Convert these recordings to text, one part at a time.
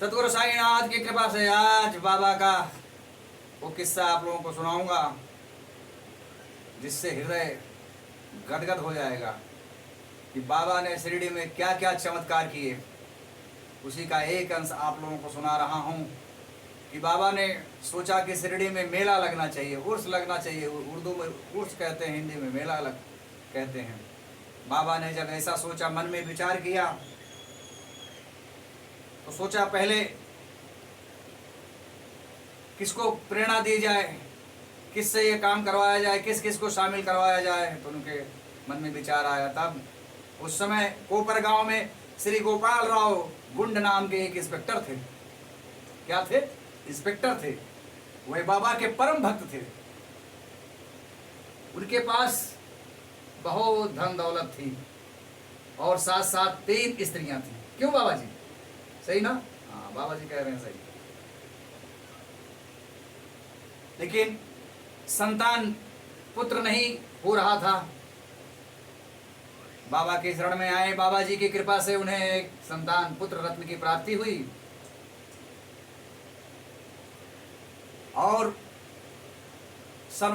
सतगुरु साईनाथ की कृपा से आज बाबा का वो किस्सा आप लोगों को सुनाऊंगा जिससे हृदय गदगद हो जाएगा कि बाबा ने शिरडी में क्या क्या चमत्कार किए। उसी का एक अंश आप लोगों को सुना रहा हूँ कि बाबा ने सोचा कि शिरडी में मेला लगना चाहिए, उर्स लगना चाहिए। उर्दू में उर्स कहते हैं, हिंदी में मेला कहते हैं। बाबा ने जब ऐसा सोचा, मन में विचार किया, तो सोचा पहले किसको प्रेरणा दी जाए, किससे ये काम करवाया जाए, किस किस को शामिल करवाया जाए। तो उनके मन में विचार आया। तब उस समय कोपर गांव में श्री गोपाल राव गुंड नाम के एक इंस्पेक्टर थे। क्या थे? इंस्पेक्टर थे। वह बाबा के परम भक्त थे। उनके पास बहुत धन दौलत थी और साथ साथ 3 स्त्रियां थी। क्यों बाबा जी? सही ना? हाँ, बाबा जी कह रहे हैं सही। लेकिन संतान पुत्र नहीं हो रहा था। बाबा के शरण में आए, बाबा जी की कृपा से उन्हें एक संतान पुत्र रत्न की प्राप्ति हुई। और सन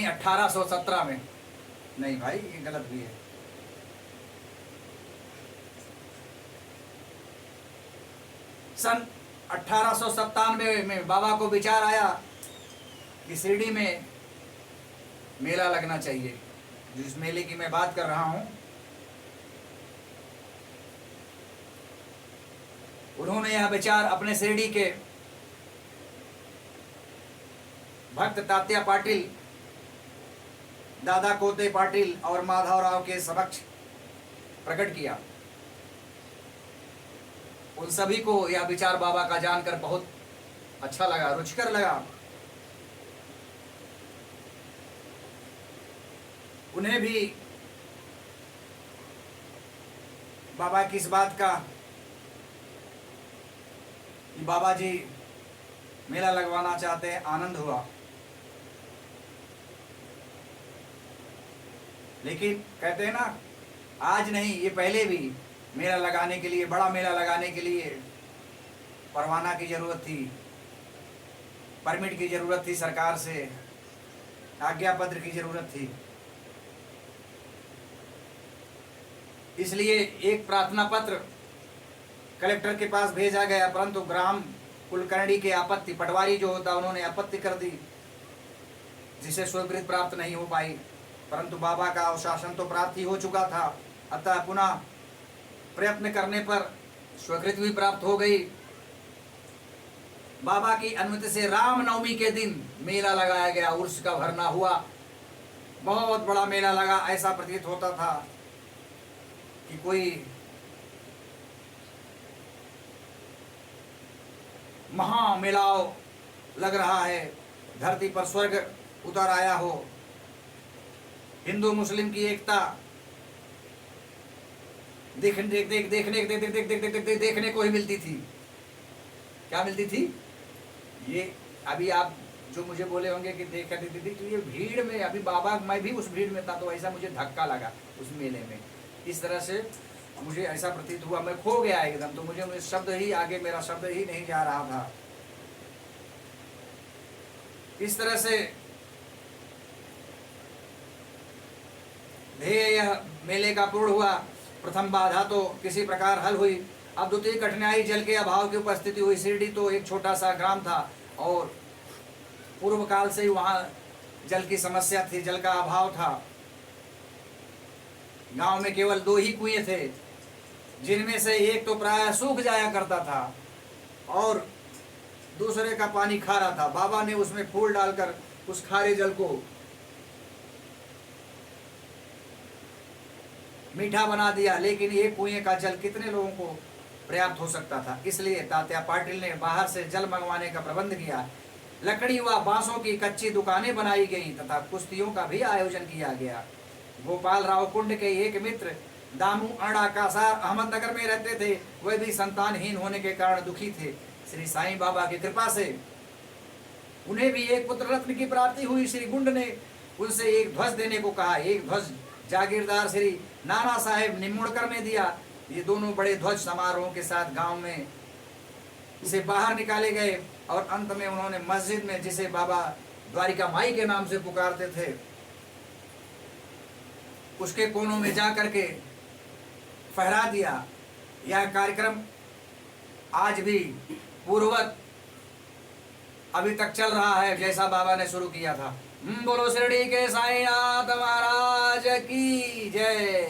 1817 में, नहीं भाई ये गलत भी है, सन 1897 में बाबा को विचार आया कि शिरडी में मेला लगना चाहिए। जिस मेले की मैं बात कर रहा हूं, उन्होंने यह विचार अपने शिरडी के भक्त तात्या पाटिल, दादा कोते पाटिल और माधवराव के समक्ष प्रकट किया। उन सभी को यह विचार बाबा का जानकर बहुत अच्छा लगा, रुचिकर लगा। उन्हें भी बाबा की इस बात का कि बाबा जी मेला लगवाना चाहते हैं आनंद हुआ। लेकिन कहते हैं ना, आज नहीं, ये पहले भी मेला लगाने के लिए, बड़ा मेला लगाने के लिए परवाना की जरूरत थी, परमिट की जरूरत थी, सरकार से आज्ञा पत्र की जरूरत थी। इसलिए एक प्रार्थना पत्र कलेक्टर के पास भेजा गया, परंतु ग्राम कुलकर्णी के आपत्ति, पटवारी जो होता, उन्होंने आपत्ति कर दी, जिसे स्वीकृति प्राप्त नहीं हो पाई। परंतु बाबा का अनुशासन तो प्राप्त ही हो चुका था, अतः पुनः प्रयत्न करने पर स्वीकृति भी प्राप्त हो गई। बाबा की अनुमति से रामनवमी के दिन मेला लगाया गया, उर्स का भरना हुआ। बहुत बड़ा मेला लगा, ऐसा प्रतीत होता था कि कोई महामेलाव लग रहा है, धरती पर स्वर्ग उतर आया हो। हिंदू मुस्लिम की एकता देखने को ही मिलती थी। क्या मिलती थी? ये अभी आप जो मुझे बोले होंगे कि देखा देती थी, तो ये भीड़ में, अभी बाबा, मैं भी उस भीड़ में था, तो ऐसा मुझे धक्का लगा उस मेले में। इस तरह से मुझे ऐसा प्रतीत हुआ, मैं खो गया एकदम। तो मुझे शब्द ही आगे, मेरा शब्द ही नहीं जा रहा था। इस तरह से ध्येय मेले का पूर्ण हुआ। प्रथम बाधा तो किसी प्रकार हल हुई। अब द्वितीय कठिनाई जल के अभाव की उपस्थिति हुई। शिरडी तो एक छोटा सा ग्राम था और पूर्व काल से ही वहां जल की समस्या थी, जल का अभाव था। गांव में केवल 2 ही कुएं थे, जिनमें से एक तो प्राय सूख जाया करता था और दूसरे का पानी खारा था। बाबा ने उसमें फूल डालकर उस खारे जल को मीठा बना दिया, लेकिन ये कुएं का जल कितने लोगों को पर्याप्त हो सकता था। इसलिए तात्या पाटिल ने बाहर से जल मंगवाने का प्रबंध किया। लकड़ी व बांसों की कच्ची दुकानें बनाई गईं तथा कुश्तियों का भी आयोजन किया गया। गोपाल राव कुंड के एक मित्र दामू अड़ा कासार अहमदनगर में रहते थे। वे भी संतानहीन होने के कारण दुखी थे। श्री साईं बाबा की कृपा से उन्हें भी एक पुत्र रत्न की प्राप्ति हुई। श्री गुंड ने उनसे एक ध्वज देने को कहा। एक ध्वज जागीरदार श्री नाना साहेब निमुड़कर ने दिया। ये दोनों बड़े ध्वज समारोह के साथ गांव में से बाहर निकाले गए और अंत में उन्होंने मस्जिद में, जिसे बाबा द्वारिका माई के नाम से पुकारते थे, उसके कोनों में जा करके फहरा दिया। यह कार्यक्रम आज भी पूर्ववत अभी तक चल रहा है, जैसा बाबा ने शुरू किया था। बोलो शिरडी के साईं नाथ महाराज की जय।